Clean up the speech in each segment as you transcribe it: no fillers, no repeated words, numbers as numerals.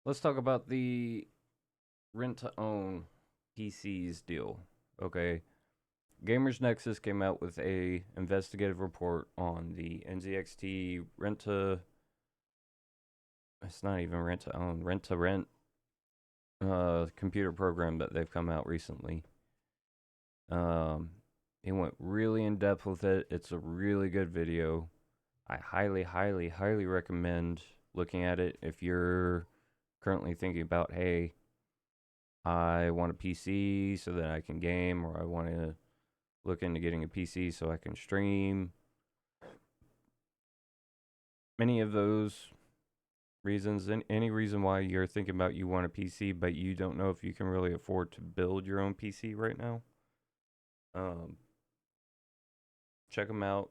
Let's talk about the rent to own PCs deal. Okay. Gamers Nexus came out with a investigative report on the NZXT rent to, it's not even rent to own, rent to rent computer program that they've come out recently. Um it went really in depth with it. It's a really good video. I highly recommend looking at it if you're currently thinking about, hey, I want a PC so that I can game, or I want to look into getting a PC so I can stream. Any of those reasons, and any reason why you're thinking about you want a PC, but you don't know if you can really afford to build your own PC right now, um, check them out.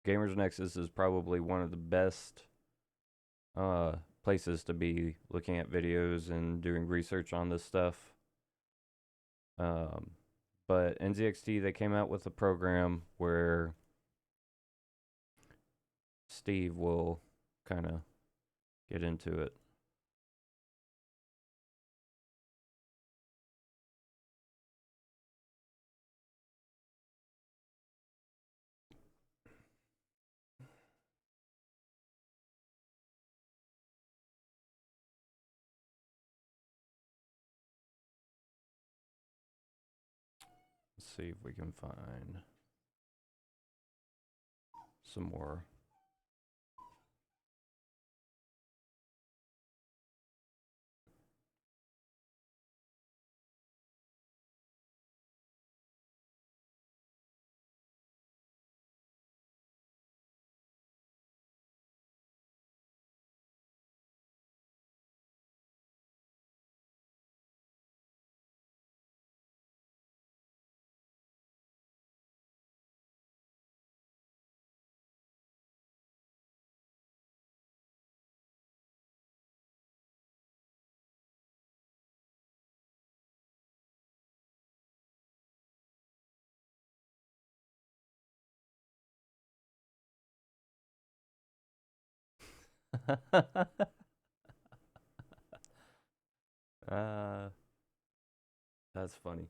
Gamers Nexus is probably one of the best uh, places to be looking at videos and doing research on this stuff. Um, but NZXT, they came out with a program where Steve will kind of get into it. Let's see if we can find some more. uh, that's funny.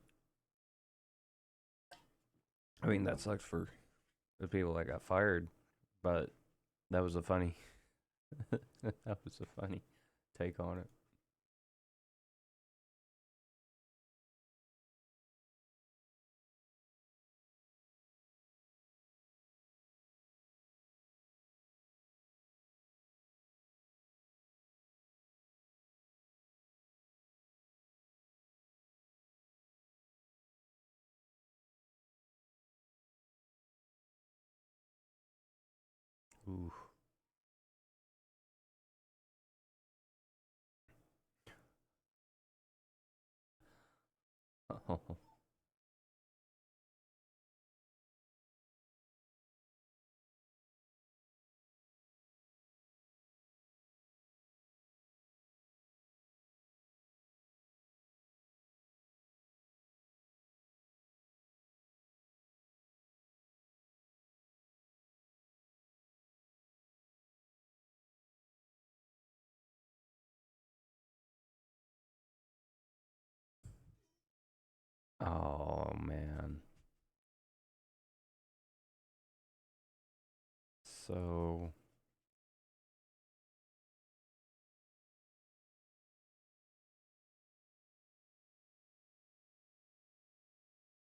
I mean, that sucks for the people that got fired, but that was a funny, that was a funny take on it. Ooh. Oh man. So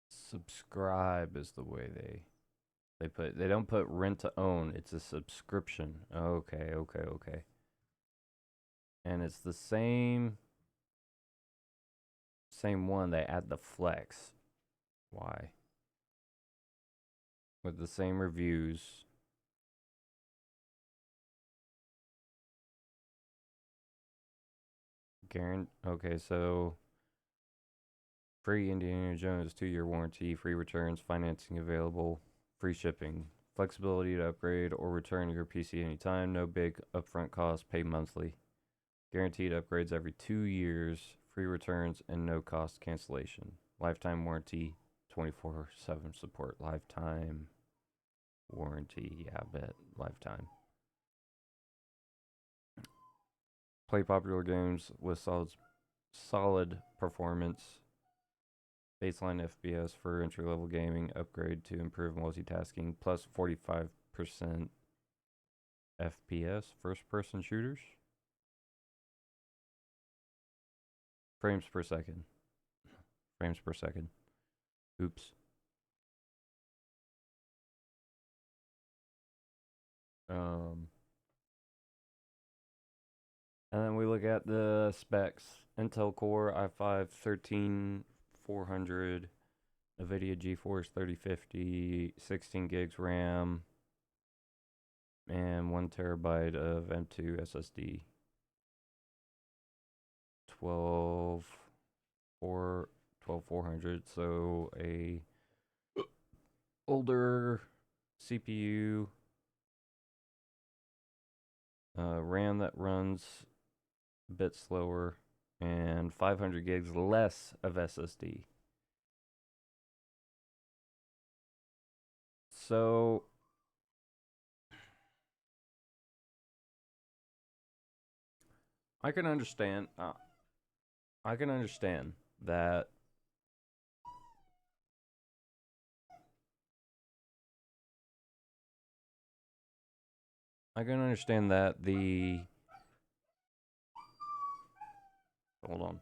subscribe is the way they don't put rent to own. It's a subscription. Okay. And it's the same one. They add the flex. Why? With the same reviews. Okay, so free Indiana Jones 2-year warranty, free returns, financing available, free shipping, flexibility to upgrade or return your PC anytime, no big upfront cost, pay monthly, guaranteed upgrades every 2 years, free returns, and no cost cancellation, lifetime warranty, 24/7 support, lifetime warranty, yeah, I bet, lifetime. Play popular games with solid performance. Baseline FPS for entry-level gaming. Upgrade to improve multitasking. Plus 45% FPS. First-person shooters. Frames per second. Frames per second. Oops. And then we look at the specs. Intel Core i5 13400, NVIDIA GeForce 3050, 16 gigs RAM, and 1 terabyte of M2 SSD. 12400, so a older CPU, RAM that runs a bit slower, and 500 gigs less of SSD. So I can understand that I can understand that the hold on.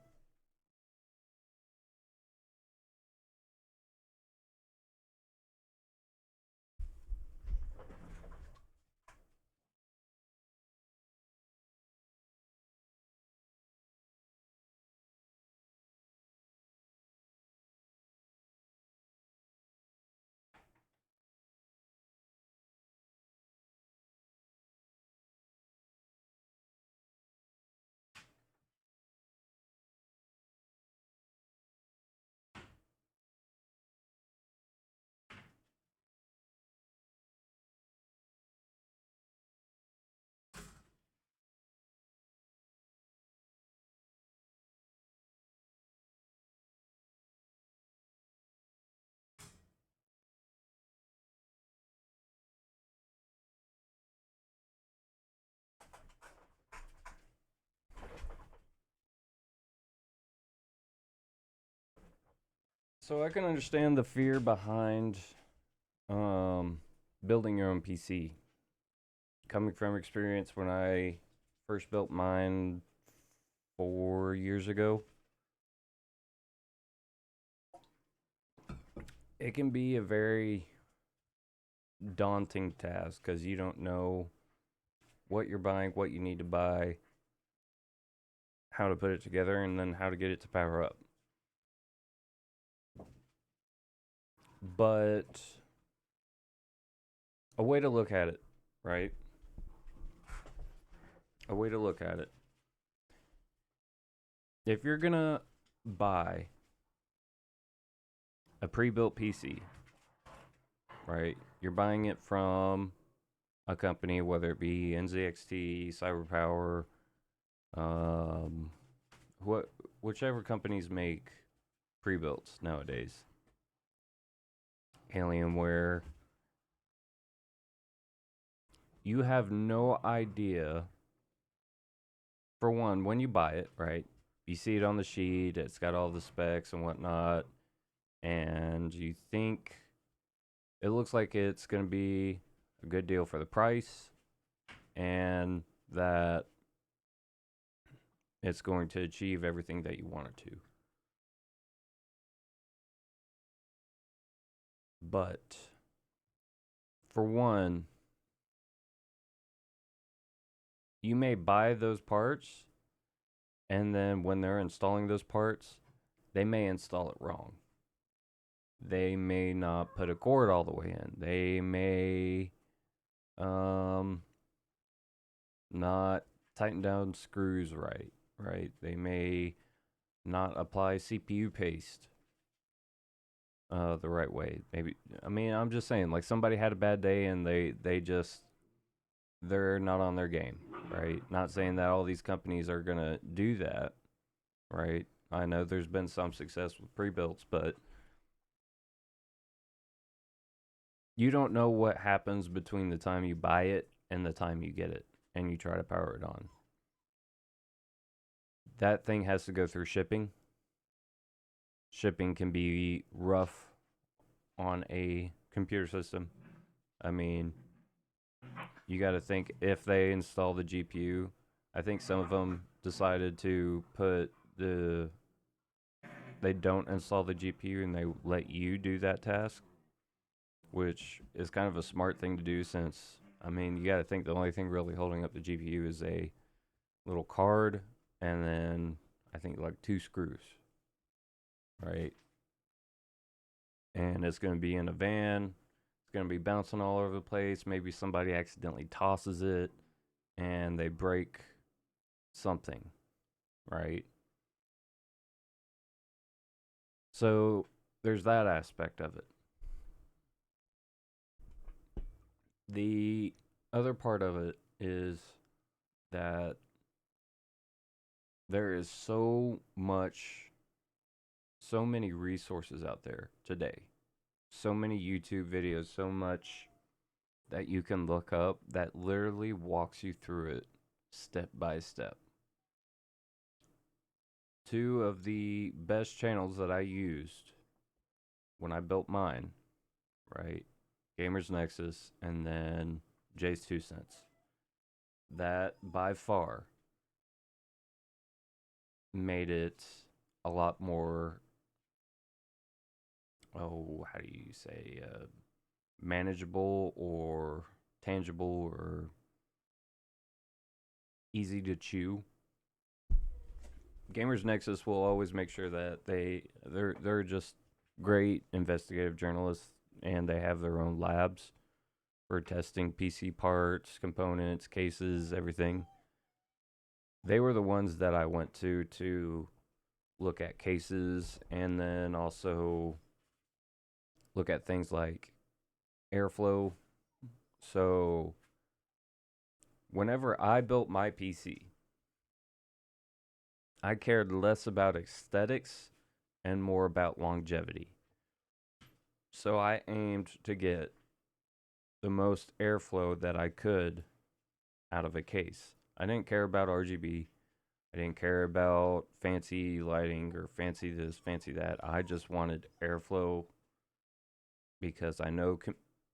So I can understand the fear behind building your own PC. Coming from experience when I first built mine 4 years ago, it can be a very daunting task because you don't know what you're buying, what you need to buy, how to put it together, and then how to get it to power up. But a way to look at it, right? A way to look at it. If you're going to buy a pre-built PC, right? You're buying it from a company, whether it be NZXT, CyberPower, whichever companies make pre-builts nowadays. Alienware. You have no idea. For one, when you buy it, right? You see it on the sheet, it's got all the specs and whatnot, and you think it looks like it's going to be a good deal for the price, and that it's going to achieve everything that you want it to. But for one, you may buy those parts, and then when they're installing those parts, they may install it wrong. They may not put a cord all the way in. They may not tighten down screws right? They may not apply CPU paste the right way. Maybe, I mean, I'm just saying, like, somebody had a bad day and they're not on their game, right? Not saying that all these companies are gonna do that, right? I know there's been some success with pre-builts, but you don't know what happens between the time you buy it and the time you get it and you try to power it on. that thing has to go through shipping. Shipping can be rough on a computer system. I mean, you got to think if they install the GPU. I think some of them decided to put they don't install the GPU and they let you do that task, which is kind of a smart thing to do since, I mean, you got to think the only thing really holding up the GPU is a little card and then I think like 2 screws, right? And it's going to be in a van. It's going to be bouncing all over the place. Maybe somebody accidentally tosses it and they break something, right? So there's that aspect of it. The other part of it is that there is so many resources out there today. So many YouTube videos, so much that you can look up that literally walks you through it step by step. Two of the best channels that I used when I built mine, right? Gamers Nexus and then Jay's 2 Cents. That by far made it a lot more, oh, how do you say, manageable or tangible or easy to chew. Gamers Nexus will always make sure that they're just great investigative journalists and they have their own labs for testing PC parts, components, cases, everything. They were the ones that I went to look at cases and then also look at things like airflow. So whenever I built my PC, I cared less about aesthetics and more about longevity. So I aimed to get the most airflow that I could out of a case. I didn't care about RGB. I didn't care about fancy lighting or fancy this, fancy that. I just wanted airflow because I know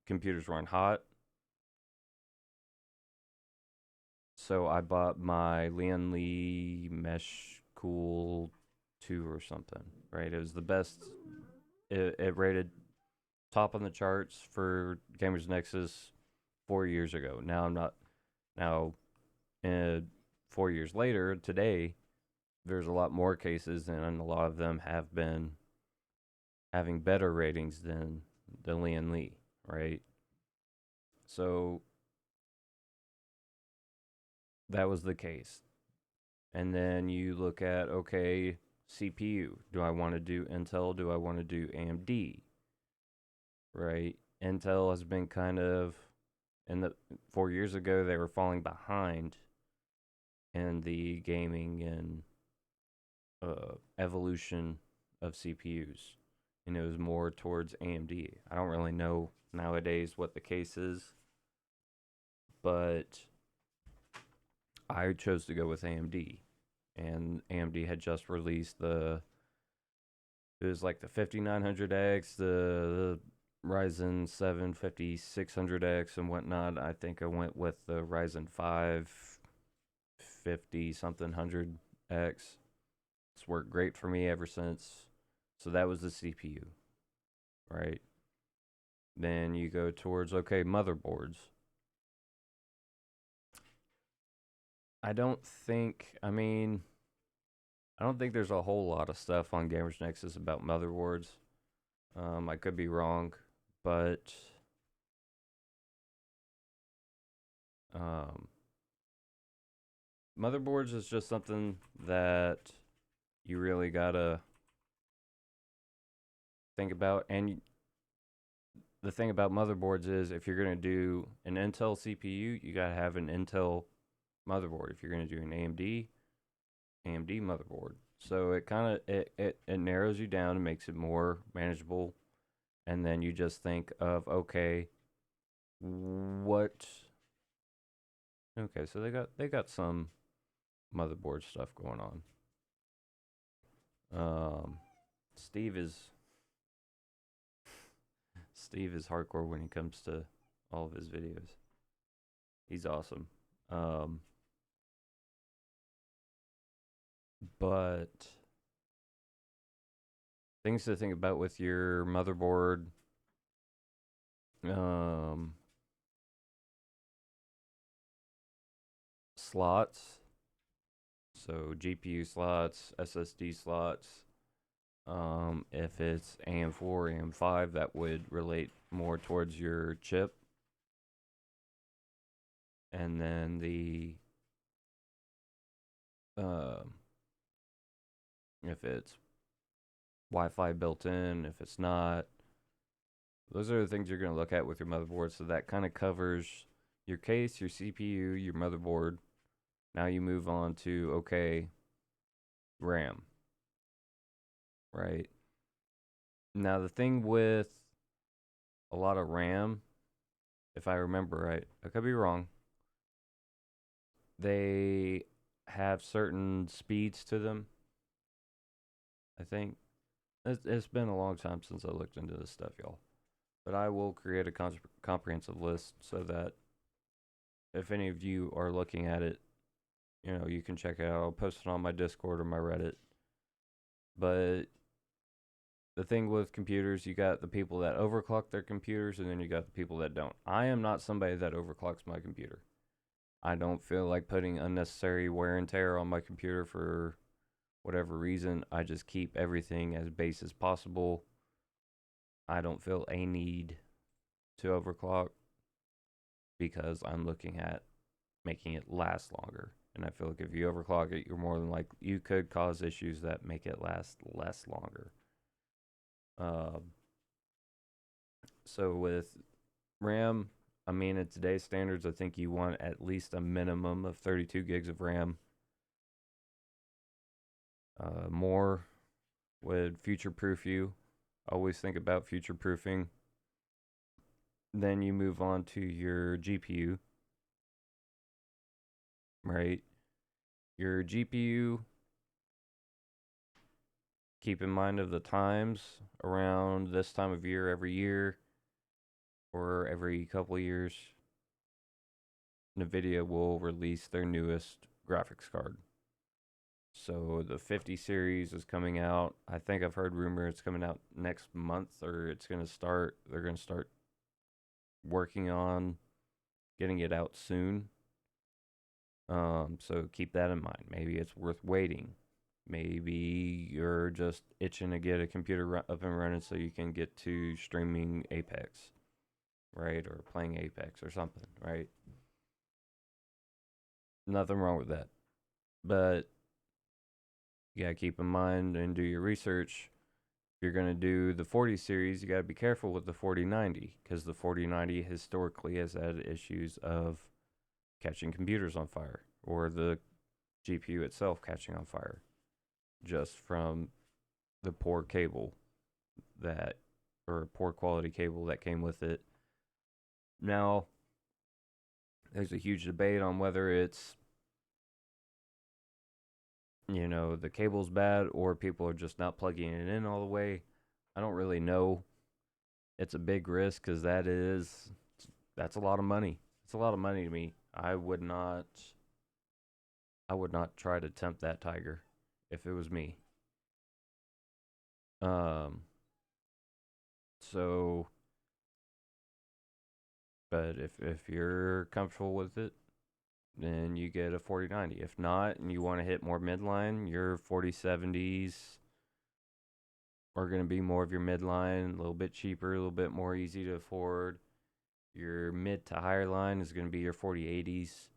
computers run hot. So I bought my Lian Li Mesh Cool 2 or something, right? It was the best. It rated top on the charts for Gamers Nexus 4 years ago. Now I'm not. Now, 4 years later, today, there's a lot more cases, and a lot of them have been having better ratings than the Lian Li, right? So that was the case. And then you look at, okay, CPU. Do I want to do Intel? Do I want to do AMD? Right? Intel has been kind of, 4 years ago, they were falling behind in the gaming and evolution of CPUs. And it was more towards AMD. I don't really know nowadays what the case is, but I chose to go with AMD. And AMD had just released it was like the 5900X, the Ryzen 7 5600X and whatnot. I think I went with the Ryzen 5 50 something 100X. It's worked great for me ever since. So that was the CPU, right? Then you go towards, okay, motherboards. I don't think there's a whole lot of stuff on Gamers Nexus about motherboards. I could be wrong, but motherboards is just something that you really gotta think about. And the thing about motherboards is if you're gonna do an Intel CPU, you gotta have an Intel motherboard. If you're gonna do an AMD motherboard. So it kind of it narrows you down and makes it more manageable. And then you just think of, okay, so they got some motherboard stuff going on. Um, Steve is Steve is hardcore when it comes to all of his videos. He's awesome. Um, but things to think about with your motherboard. Um, Slots. So GPU slots, SSD slots. If it's AM4, AM5, that would relate more towards your chip. And then the if it's Wi-Fi built in, if it's not, those are the things you're going to look at with your motherboard. So that kind of covers your case, your CPU, your motherboard. Now you move on to, okay, RAM, right? Now the thing with a lot of RAM, if I remember right, I could be wrong, they have certain speeds to them, I think. It's been a long time since I looked into this stuff, y'all. But I will create a comprehensive list so that if any of you are looking at it, you can check it out. I'll post it on my Discord or my Reddit. But the thing with computers, you got the people that overclock their computers, and then you got the people that don't. I am not somebody that overclocks my computer. I don't feel like putting unnecessary wear and tear on my computer for whatever reason. I just keep everything as base as possible. I don't feel a need to overclock because I'm looking at making it last longer. And I feel like if you overclock it, you're more than likely, you could cause issues that make it last less longer. So with RAM, I mean, in today's standards, I think you want at least a minimum of 32 gigs of RAM. More would future-proof you. Always think about future-proofing. Then you move on to your GPU, right? Your GPU, keep in mind of the times around this time of year every year or every couple of years, NVIDIA will release their newest graphics card. So the 50 series is coming out. I think I've heard rumor it's coming out next month, or they're going to start working on getting it out soon. So keep that in mind. Maybe it's worth waiting. Maybe you're just itching to get a computer up and running so you can get to streaming Apex, right? Or playing Apex or something, right? Nothing wrong with that. But you gotta keep in mind and do your research. If you're gonna do the 40 series, you gotta be careful with the 4090 because the 4090 historically has had issues of catching computers on fire or the GPU itself catching on fire just from the poor cable that or poor quality cable that came with it. Now, there's a huge debate on whether it's the cable's bad or people are just not plugging it in all the way. I don't really know. It's a big risk because that's a lot of money. It's a lot of money to me. I would not try to tempt that tiger if it was me. Um so but if you're comfortable with it, then you get a 4090. If not, and you want to hit more midline, your 4070s are going to be more of your midline, a little bit cheaper, a little bit more easy to afford. Your mid to higher line is going to be your 4080s.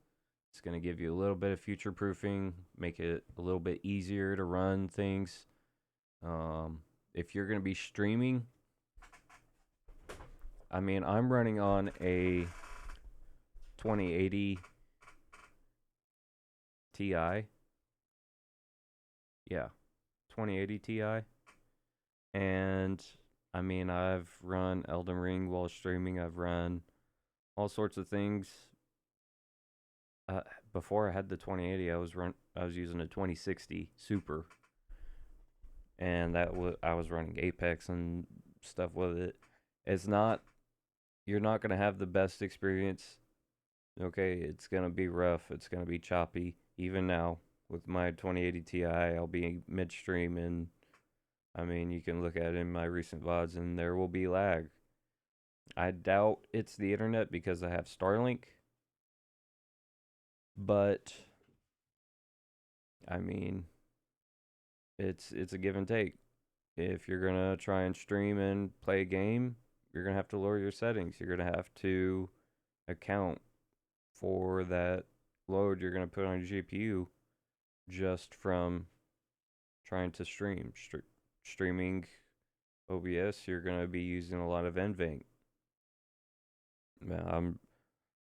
It's going to give you a little bit of future proofing, make it a little bit easier to run things. If you're going to be streaming, I mean, I'm running on a 2080 Ti. Yeah, 2080 Ti. And I mean, I've run Elden Ring while streaming. I've run all sorts of things. Before I had the 2080, I was using a 2060 Super, and I was running Apex and stuff with it. It's not You're not gonna have the best experience. Okay, it's gonna be rough. It's gonna be choppy. Even now with my 2080 Ti, I'll be midstream, and I mean you can look at it in my recent VODs, and there will be lag. I doubt it's the internet because I have Starlink, but I mean it's a give and take. If you're gonna try and stream and play a game, you're gonna have to lower your settings. You're gonna have to account for that load you're gonna put on your GPU just from trying to streaming OBS. You're gonna be using a lot of NVENC. I'm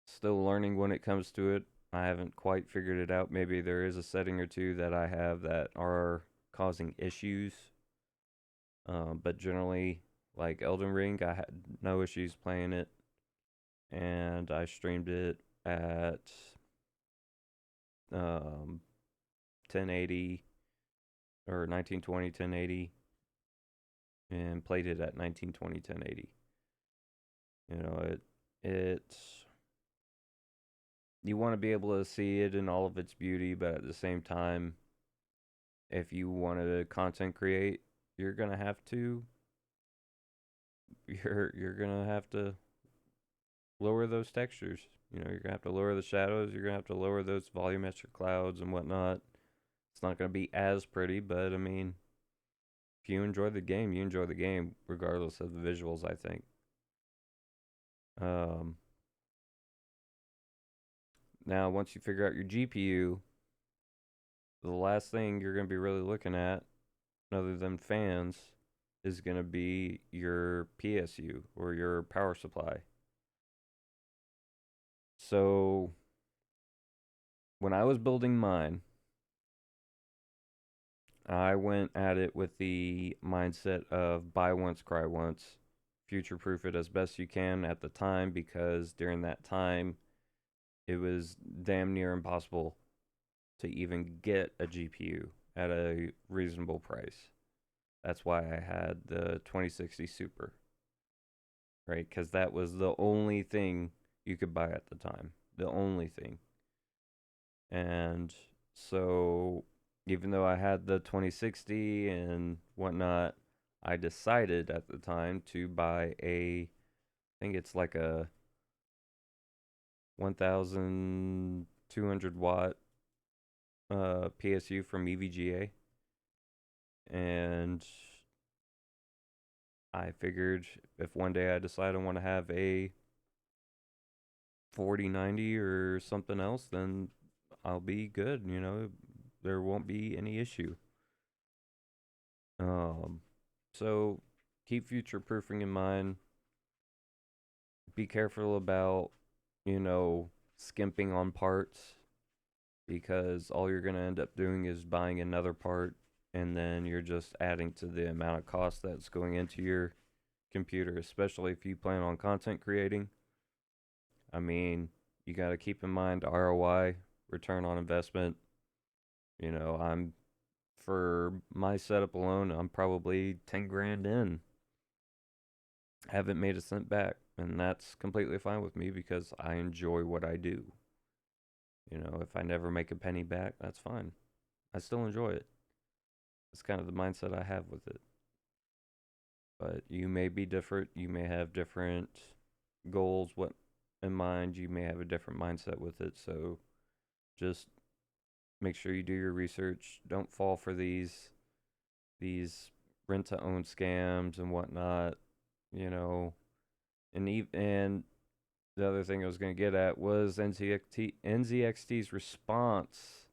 still learning when it comes to it. I haven't quite figured it out. Maybe there is a setting or two that I have that are causing issues. But generally, like Elden Ring, I had no issues playing it, and I streamed it at 1080 or 1920 1080, and played it at 1920 1080. You know, it's you want to be able to see it in all of its beauty, but at the same time, if you want to content create, you're gonna have to you're gonna have to lower those textures. You know, you're gonna have to lower the shadows. You're gonna have to lower those volumetric clouds and whatnot. It's not gonna be as pretty, but I mean, if you enjoy the game, you enjoy the game, regardless of the visuals. I think. Um, Now, once you figure out your GPU, the last thing you're gonna be really looking at, other than fans, is gonna be your PSU or your power supply. So when I was building mine, I went at it with the mindset of buy once, cry once, future proof it as best you can at the time, because during that time, it was damn near impossible to even get a GPU at a reasonable price. That's why I had the 2060 Super, right? Because that was the only thing you could buy at the time. The only thing. And so, even though I had the 2060 and whatnot, I decided at the time to buy I think it's like a 1,200 watt PSU from EVGA. And I figured if one day I decide I want to have a 4090 or something else, then I'll be good. You know, there won't be any issue. Um, so keep future proofing in mind. Be careful about, skimping on parts, because all you're going to end up doing is buying another part, and then you're just adding to the amount of cost that's going into your computer, especially if you plan on content creating. I mean, you got to keep in mind ROI, return on investment. I'm for my setup alone, I'm probably 10 grand in. Haven't made a cent back, and that's completely fine with me because I enjoy what I do. If I never make a penny back, that's fine. I still enjoy it. It's kind of the mindset I have with it. But you may be different. You may have different goals what in mind. You may have a different mindset with it. So just make sure you do your research. Don't fall for these rent to own scams and whatnot. You know, and the other thing I was going to get at was NZXT's response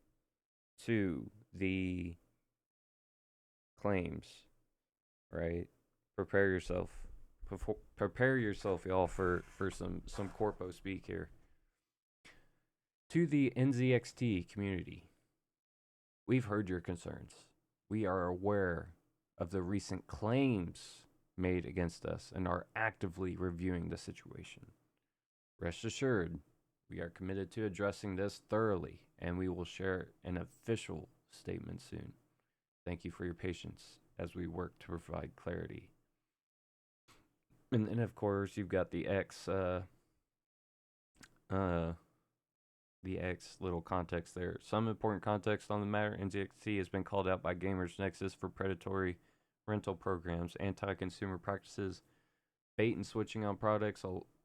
to the claims, right? Prepare yourself. Prepare yourself, y'all, for some corpo speak here. To the NZXT community, we've heard your concerns. We are aware of the recent claims made against us and are actively reviewing the situation. Rest assured, we are committed to addressing this thoroughly, and we will share an official statement soon. Thank you for your patience. as we work to provide clarity. And then, of course, you've got the X little context there. Some important context on the matter. NZXT has been called out by Gamers Nexus for predatory rental programs, anti-consumer practices, bait and switching on products,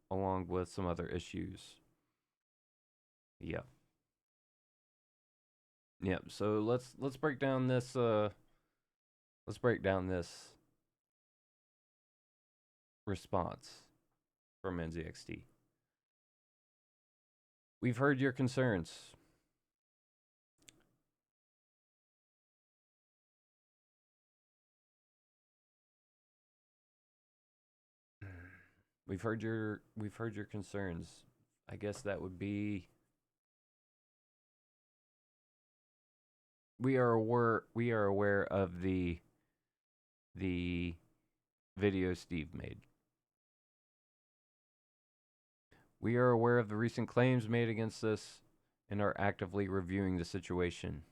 along with some other issues. Yep. Yep. So let's break down this. Let's break down this response from NZXT. We've heard your concerns. We've heard your concerns. I guess that would be we are aware of the video Steve made. We are aware of the recent claims made against us and are actively reviewing the situation.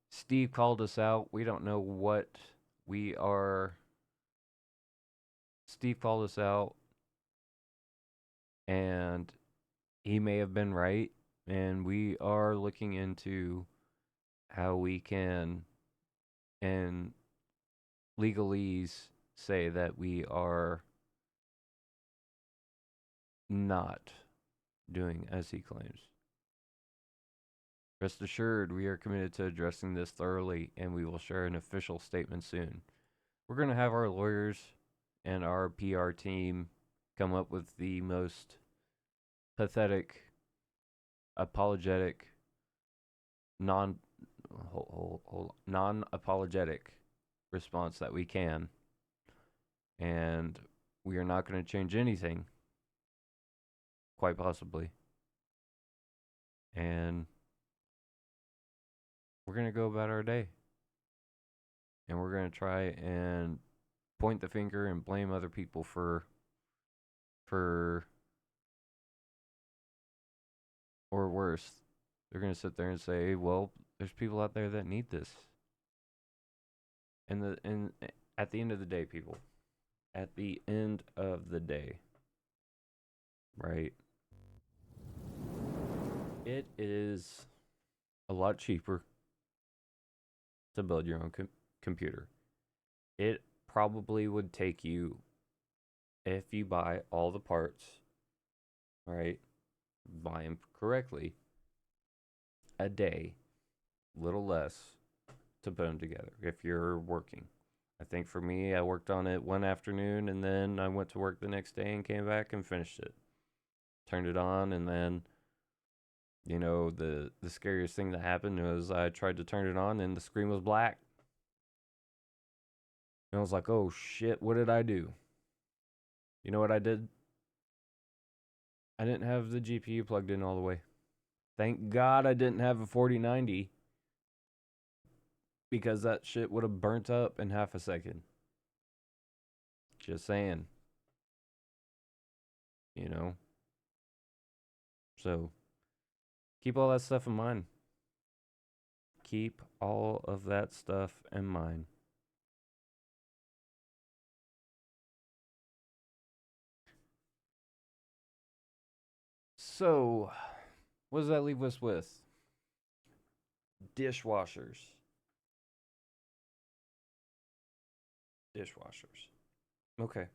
Steve called us out. We don't know what we are. Steve called us out, and he may have been right, and we are looking into how we can, and legalese, say that we are not doing as he claims. Rest assured, we are committed to addressing this thoroughly, and we will share an official statement soon. We're going to have our lawyers and our PR team come up with the most pathetic, apologetic, non-apologetic response that we can. And we are not going to change anything, quite possibly. And we're going to go about our day. And we're going to try and point the finger and blame other people for or worse. They're going to sit there and say, well, there's people out there that need this. And at the end of the day, people, at the end of the day, right, it is a lot cheaper to build your own computer. It probably would take you, if you buy all the parts, right, buy them correctly, a day, little less, to put them together if you're working. I think for me, I worked on it one afternoon, and then I went to work the next day and came back and finished it. Turned it on, and then, you know, the scariest thing that happened was I tried to turn it on, and the screen was black. And I was like, oh shit, what did I do? You know what I did? I didn't have the GPU plugged in all the way. Thank God I didn't have a 4090, because that shit would have burnt up in half a second. Just saying. You know? So, keep all that stuff in mind. Keep all of that stuff in mind. So, what does that leave us with? Dishwashers. Okay.